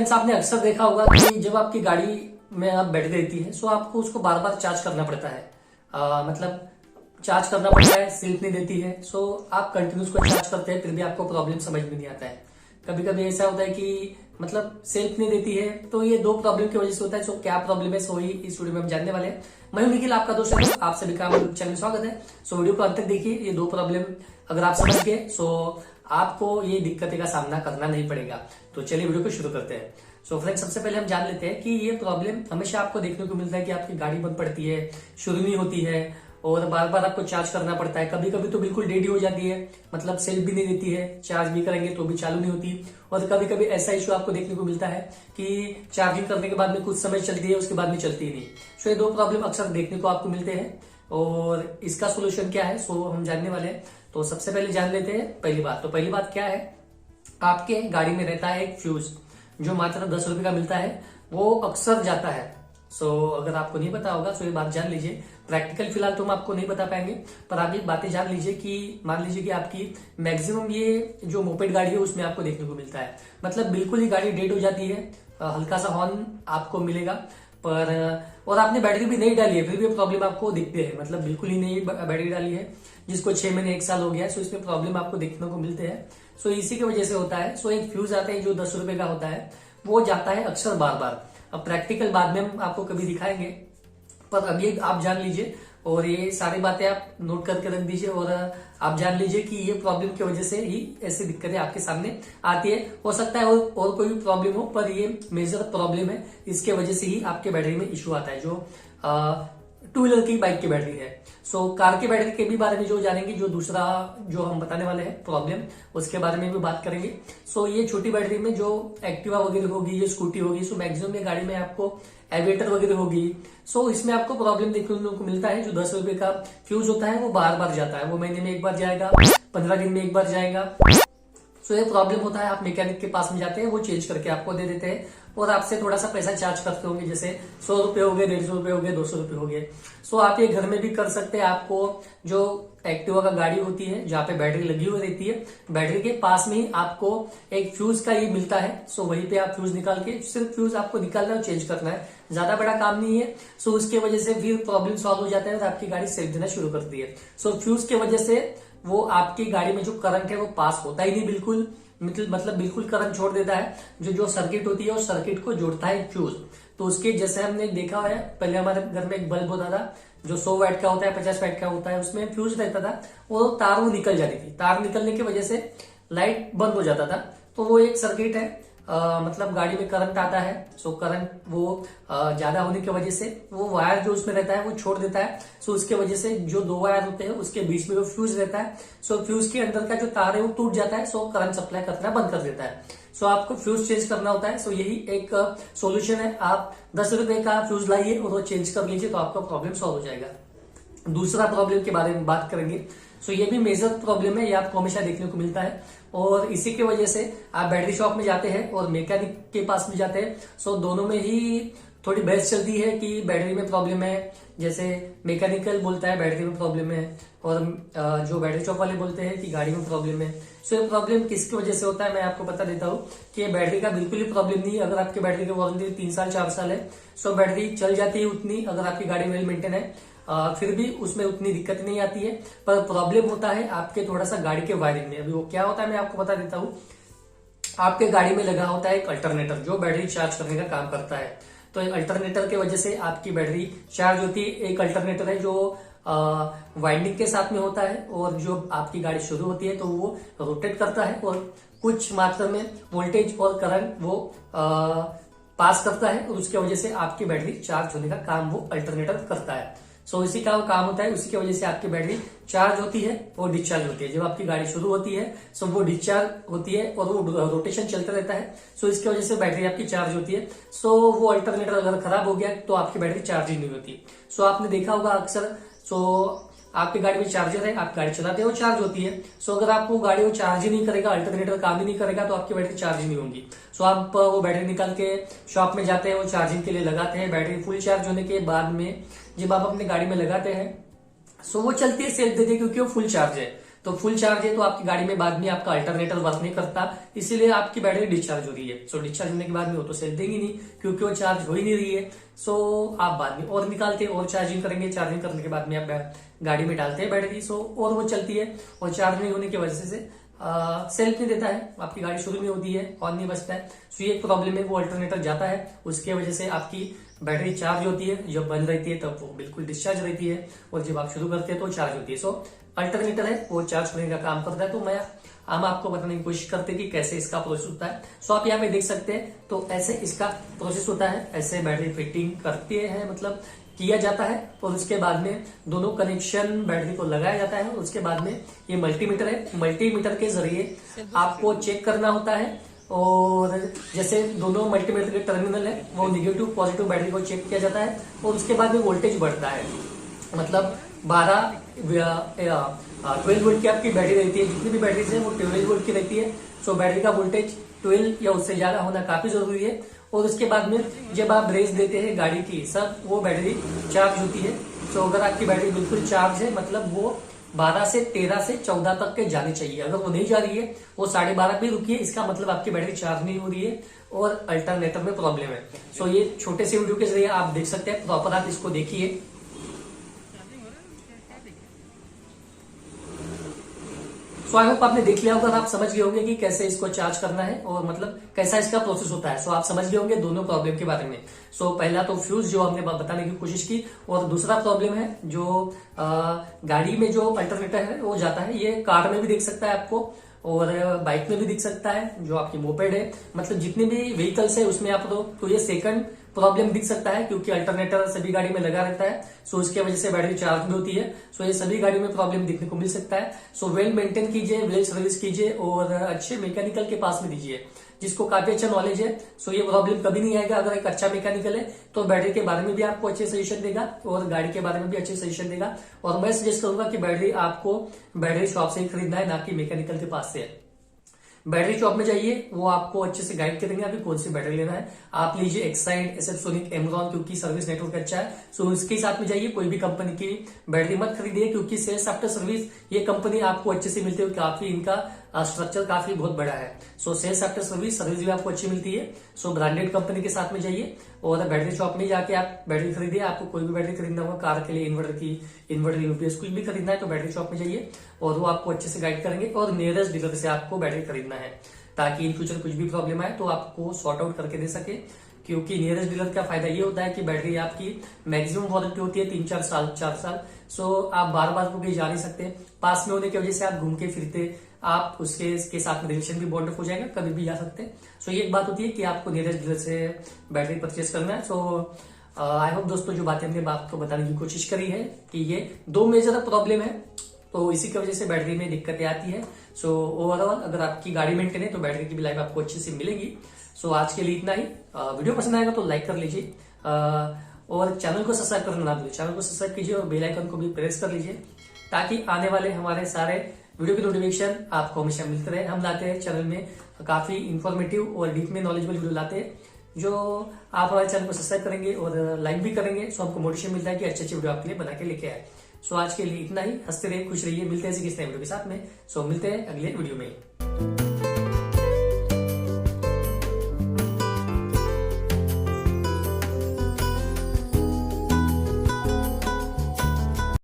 Friends, आपने अक्सर देखा होगा कि जब आपकी गाड़ी में आप बैटरी रहती है सो आपको उसको बार बार चार्ज करना पड़ता है। मतलब चार्ज करना पड़ता है, सेल्फ नहीं देती है। सो आप कंटिन्यूस को चार्ज करते हैं फिर भी आपको प्रॉब्लम समझ में नहीं आता है। कभी कभी ऐसा होता है कि मतलब सेल्फ नहीं देती है। तो ये दो प्रॉब्लम की वजह से होता है। सो क्या प्रॉब्लम है सो ही इस वीडियो में हम जानने वाले हैं। मैं हूं निखिल, आपका दोस्त है। आप सभी का हमारे चैनल में स्वागत है। सो वीडियो को अंत तक देखिए। ये दो प्रॉब्लम अगर आप समझ गए सो आपको ये दिक्कतें का सामना करना नहीं पड़ेगा। तो चलिए वीडियो को शुरू करते हैं। सो फ्रेंड्स, सबसे पहले हम जान लेते हैं कि ये प्रॉब्लम हमेशा आपको देखने को मिलता है कि आपकी गाड़ी बंद पड़ती है, शुरू नहीं होती है और बार बार आपको चार्ज करना पड़ता है। कभी कभी तो बिल्कुल डेड ही हो जाती है, मतलब सेल्फ भी नहीं देती है, चार्ज भी करेंगे तो भी चालू नहीं होती। और कभी कभी ऐसा इशू आपको देखने को मिलता है कि चार्जिंग करने के बाद में कुछ समय चलती है, उसके बाद में चलती ही नहीं। सो ये दो प्रॉब्लम अक्सर देखने को आपको मिलते हैं और इसका सोल्यूशन क्या है सो हम जानने वाले हैं। तो सबसे पहले जान लेते हैं पहली बात। तो पहली बात क्या है, आपके गाड़ी में रहता है एक फ्यूज जो मात्र 10 रुपए का मिलता है, वो अक्सर जाता है। सो अगर आपको नहीं पता होगा तो ये बात जान लीजिए। प्रैक्टिकल फिलहाल तो हम आपको नहीं बता पाएंगे, पर आप ये बातें जान लीजिए कि मान लीजिए कि आपकी मैक्सिमम ये जो मोपेड गाड़ी है उसमें आपको देखने को मिलता है। मतलब बिल्कुल ही गाड़ी डेड हो जाती है, हल्का सा हॉर्न आपको मिलेगा पर, और आपने बैटरी भी नहीं डाली है फिर भी प्रॉब्लम आपको दिखती है। मतलब बिल्कुल ही नहीं बैटरी डाली है, जिसको 6 महीने 1 साल हो गया है। सो इसमें प्रॉब्लम आपको देखने को मिलते हैं। सो इसी की वजह से होता है। सो एक फ्यूज आता है जो 10 रुपए का होता है, वो जाता है अक्सर बार बार। अब प्रैक्टिकल बाद में हम आपको कभी दिखाएंगे, पर अभी आप जान लीजिए और ये सारी बातें आप नोट करके रख दीजिए और आप जान लीजिए कि ये प्रॉब्लम की वजह से ही ऐसी दिक्कतें आपके सामने आती है। हो सकता है और कोई भी प्रॉब्लम हो, पर ये मेजर प्रॉब्लम है, इसके वजह से ही आपके बैटरी में इश्यू आता है जो टू व्हीलर की बाइक की बैटरी है। सो कार की बैटरी के भी बारे में जो जानेंगे, जो दूसरा जो हम बताने वाले हैं प्रॉब्लम, उसके बारे में भी बात करेंगे। सो ये छोटी बैटरी में जो एक्टिवा वगैरह होगी, जो स्कूटी होगी, सो मैक्सिमम ये गाड़ी में आपको एविएटर वगैरह होगी। सो इसमें आपको प्रॉब्लम देखने को मिलता है। जो 10 रुपए का फ्यूज होता है वो बार बार जाता है, वो महीने में एक बार जाएगा, 15 दिन में एक बार जाएगा। सो ये प्रॉब्लम होता है। आप मैकेनिक के पास में जाते हैं, वो चेंज करके आपको दे देते हैं और आपसे थोड़ा सा पैसा चार्ज करते होंगे, जैसे 100 रुपए हो गए, 150 रुपए हो गए, 200 रुपए हो गए। सो आप ये घर में भी कर सकते हैं। आपको जो एक्टिवा का गाड़ी होती है जहाँ पे बैटरी लगी हुई रहती है, बैटरी के पास में ही आपको एक फ्यूज का ये मिलता है। सो वहीं पे आप फ्यूज निकाल के, सिर्फ फ्यूज आपको निकालना है और चेंज करना है, ज्यादा बड़ा काम नहीं है। सो उसके वजह से फिर प्रॉब्लम सॉल्व हो जाता है और आपकी गाड़ी सेल्फ देना शुरू करती है। सो फ्यूज की वजह से वो आपकी गाड़ी में जो करंट है वो पास होता ही नहीं बिल्कुल, मतलब बिल्कुल करंट छोड़ देता है। जो सर्किट होती है उस सर्किट को जोड़ता है फ्यूज। तो उसके जैसे हमने देखा है, पहले हमारे घर में एक बल्ब होता था जो 100 वाट का होता है, 50 वाट का होता है, उसमें फ्यूज रहता था, वो तार वो निकल जाती थी। तार निकलने की वजह से लाइट बंद हो जाता था। तो वो एक सर्किट है, मतलब गाड़ी में करंट आता है। सो करंट वो ज्यादा होने की वजह से वो वायर जो उसमें रहता है वो छोड़ देता है। सो उसके वजह से जो 2 वायर होते हैं उसके बीच में वो फ्यूज रहता है। सो फ्यूज के अंदर का जो तार है वो टूट जाता है। सो करंट सप्लाई करना बंद कर देता है। सो आपको फ्यूज चेंज करना होता है। सो यही एक सोल्यूशन है। आप 10 रुपए का फ्यूज लाइए और वो चेंज कर लीजिए तो आपका प्रॉब्लम सॉल्व हो जाएगा। दूसरा प्रॉब्लम के बारे में बात करेंगे। सो ये भी मेजर प्रॉब्लम है, ये आपको हमेशा देखने को मिलता है और इसी की वजह से आप बैटरी शॉप में जाते हैं और मैकेनिक के पास में जाते हैं। सो दोनों में ही थोड़ी बहस चलती है कि बैटरी में प्रॉब्लम है। जैसे मैकेनिकल बोलता है बैटरी में प्रॉब्लम है और जो बैटरी शॉप वाले बोलते हैं कि गाड़ी में प्रॉब्लम है। सो ये प्रॉब्लम किसकी वजह से होता है मैं आपको बता देता हूँ कि बैटरी का बिल्कुल ही प्रॉब्लम नहीं है। अगर आपकी बैटरी की वारंटी 3 साल 4 साल है, सो बैटरी चल जाती है उतनी, अगर आपकी गाड़ी वेल मेंटेन है फिर भी उसमें उतनी दिक्कत नहीं आती है। पर प्रॉब्लम होता है आपके थोड़ा सा गाड़ी के वायरिंग में। अभी वो क्या होता है मैं आपको बता देता हूँ। आपके गाड़ी में लगा होता है एक अल्टरनेटर जो बैटरी चार्ज करने का काम करता है। तो एक अल्टरनेटर की वजह से आपकी बैटरी चार्ज होती है। एक अल्टरनेटर है जो वाइंडिंग के साथ में होता है और जो आपकी गाड़ी शुरू होती है तो वो रोटेट करता है और कुछ मात्रा में वोल्टेज और करंट वो पास करता है और उसकी वजह से आपकी बैटरी चार्ज होने का काम वो अल्टरनेटर करता है। सो इसी का वो काम होता है। उसी की वजह से आपकी बैटरी चार्ज होती है और डिस्चार्ज होती है। जब आपकी गाड़ी शुरू होती है सो वो डिस्चार्ज होती है और वो रोटेशन चलता रहता है। सो इसकी वजह से बैटरी आपकी चार्ज होती है। सो वो अल्टरनेटर अगर खराब हो गया तो आपकी बैटरी चार्ज ही नहीं होती। सो आपने देखा होगा अक्सर, सो आपकी गाड़ी में चार्जर है, आप गाड़ी चलाते हो चार्ज होती है। सो अगर आपको गाड़ी वो चार्ज ही नहीं करेगा, अल्टरनेटर काम ही नहीं करेगा तो आपकी बैटरी चार्ज ही नहीं होगी। सो आप वो बैटरी निकाल के शॉप में जाते हैं, वो चार्जिंग के लिए लगाते हैं। बैटरी फुल चार्ज होने के बाद में जब आप अपनी गाड़ी में लगाते हैं सो वो चलती है, सेल्फ देती है क्योंकि वो फुल चार्ज है। तो फुल चार्ज है तो आपकी गाड़ी में बाद में आपका अल्टरनेटर वर्क नहीं करता, इसीलिए आपकी बैटरी डिस्चार्ज हो रही है। सो डिस्चार्ज होने के बाद में वो तो सेल देंगी नहीं क्योंकि वो चार्ज हो ही नहीं रही है। सो आप बाद में और निकालते और चार्जिंग करेंगे, चार्जिंग करने के बाद में आप गाड़ी में डालते हैं बैटरी, सो और वो चलती है। और चार्ज नहीं होने की वजह से सेल्फ नहीं देता है, आपकी गाड़ी शुरू में होती है, ऑन नहीं बचता है। सो ये एक प्रॉब्लम है, वो अल्टरनेटर जाता है, उसके वजह से आपकी बैटरी चार्ज होती है, जब बंद रहती है तब वो बिल्कुल डिस्चार्ज रहती है, और जब आप शुरू करते हैं तो चार्ज होती है। सो अल्टरनेटर है वो चार्ज करने का काम करता है। तो हम आपको बताने की कोशिश करते हैं कि कैसे इसका प्रोसेस होता है। सो आप यहाँ पे देख सकते हैं, तो ऐसे इसका प्रोसेस होता है, ऐसे बैटरी फिटिंग करते हैं, मतलब किया जाता है, और उसके बाद में दोनों कनेक्शन बैटरी को लगाया जाता है। उसके बाद में ये मल्टीमीटर है, मल्टीमीटर के जरिए आपको चेक करना होता है, और जैसे दोनों मल्टीमीटर के टर्मिनल है वो निगेटिव पॉजिटिव बैटरी को चेक किया जाता है, और उसके बाद में वोल्टेज बढ़ता है, मतलब 12 वोल्ट की आपकी बैटरी रहती है, जितनी भी बैटरी है वो 12 वोल्ट की रहती है। सो बैटरी का वोल्टेज 12 या उससे ज्यादा होना काफी जरूरी है। और उसके बाद में जब आप रेस देते हैं गाड़ी की, सब वो बैटरी चार्ज होती है। सो अगर आपकी बैटरी बिल्कुल चार्ज है, मतलब वो 12 से 13 से 14 तक के जानी चाहिए। अगर वो नहीं जा रही है, वो 12.5 पे रुकी है, इसका मतलब आपकी बैटरी चार्ज नहीं हो रही है और अल्टरनेटर में प्रॉब्लम है। सो ये छोटे से वीडियो के जरिए आप देख सकते हैं, प्रॉपर आप इसको देखिए। सो आई होप आपने देख लिया होगा, आप समझ गए होंगे कि कैसे इसको चार्ज करना है और मतलब कैसा इसका प्रोसेस होता है। सो आप समझ गए होंगे दोनों प्रॉब्लम के बारे में। सो पहला तो फ्यूज जो हमने बताने की कोशिश की, और दूसरा प्रॉब्लम है जो गाड़ी में जो अल्टरनेटर है वो जाता है। ये कार में भी देख सकता है आपको, और बाइक में भी दिख सकता है, जो आपकी मोपेड है, मतलब जितने भी व्हीकल्स है उसमें आप तो ये सेकंड प्रॉब्लम दिख सकता है, क्योंकि अल्टरनेटर सभी गाड़ी में लगा रहता है। सो इसके वजह से बैटरी चार्ज भी होती है। सो ये सभी गाड़ी में प्रॉब्लम देखने को मिल सकता है। सो वेल मेंटेन कीजिए, वेल सर्विस कीजिए, और अच्छे मैकेनिकल के पास में दीजिए जिसको काफी अच्छा नॉलेज है। सो ये प्रॉब्लम कभी नहीं आएगा अगर एक अच्छा मैकेनिकल है, तो बैटरी के बारे में भी आपको अच्छे सजेशन देगा और गाड़ी के बारे में भी अच्छे सजेशन देगा। और मैं सजेस्ट करूंगा कि बैटरी आपको बैटरी शॉप से ही खरीदना है, ना कि मैकेनिकल के पास से। बैटरी शॉप में जाइए, वो आपको अच्छे से गाइड करेंगे आपको कौन सी बैटरी लेना है। आप लीजिए एक्साइड, एसएफ सोनिक, एमरॉन, क्योंकि सर्विस नेटवर्क अच्छा है। सो उसके साथ में जाइए, कोई भी कंपनी की बैटरी मत खरीदिए, क्योंकि सेल्स आफ्टर सर्विस ये कंपनी आपको अच्छे से मिलती है, काफी इनका स्ट्रक्चर काफी बहुत बड़ा है। सो सेल्स आफ्टर सर्विस भी आपको अच्छी मिलती है। सो ब्रांडेड कंपनी के साथ में जाइए, और बैटरी शॉप में जाके आप बैटरी खरीदिए। आपको कोई भी बैटरी खरीदना होगा, कार के लिए इन्वर्टर यूपीएस कुछ भी खरीदना है तो बैटरी शॉप में जाइए, और वो आपको अच्छे से गाइड करेंगे, और नियरेस्ट डीलर से आपको बैटरी खरीदना है, ताकि इन फ्यूचर कुछ भी प्रॉब्लम आए तो आपको सॉर्ट आउट करके दे सके। क्योंकि नियरेस्ट डीलर का फायदा ये होता है कि बैटरी आपकी मैक्सिमम वारंटी होती है 3-4 साल, 4 साल। सो आप बार बार कहीं जा नहीं सकते, पास में होने की वजह से आप घूमते फिरते आप उसके साथ में रिलेशन भी बॉन्ड हो जाएगा, कभी भी जा सकते हैं। सो ये एक बात होती है कि आपको नियरेस्ट डीलर से बैटरी परचेस करना है। सो आई होप दोस्तों, जो बातें हमने आपको बताने की कोशिश करी है कि ये 2 मेजर प्रॉब्लम है, तो इसी की वजह से बैटरी में दिक्कतें आती है। सो ओवरऑल अगर आपकी गाड़ी मेंटेन है तो बैटरी की भी लाइफ आपको अच्छे से मिलेगी। सो आज के लिए इतना ही। वीडियो पसंद आएगा तो लाइक कर लीजिए, और चैनल को सब्सक्राइब करना ना भूलिए। चैनल को सब्सक्राइब कीजिए और बेल आइकन को भी प्रेस कर लीजिए, ताकि आने वाले हमारे सारे वीडियो की नोटिफिकेशन आपको हमेशा मिलते रहे। हम लाते हैं चैनल में काफी इंफॉर्मेटिव और डीप में नॉलेजेबल वीडियो लाते हैं, जो आप हमारे चैनल को सब्सक्राइब करेंगे और लाइक भी करेंगे। सो हमको मोटिवेशन मिलता है कि अच्छे अच्छे वीडियो आपके लिए बना के लेके आए। सो आज के लिए इतना ही। हंसते रहिए, खुश रहिए, मिलते हैं किसी नए वीडियो के साथ में। सो मिलते हैं अगले वीडियो में।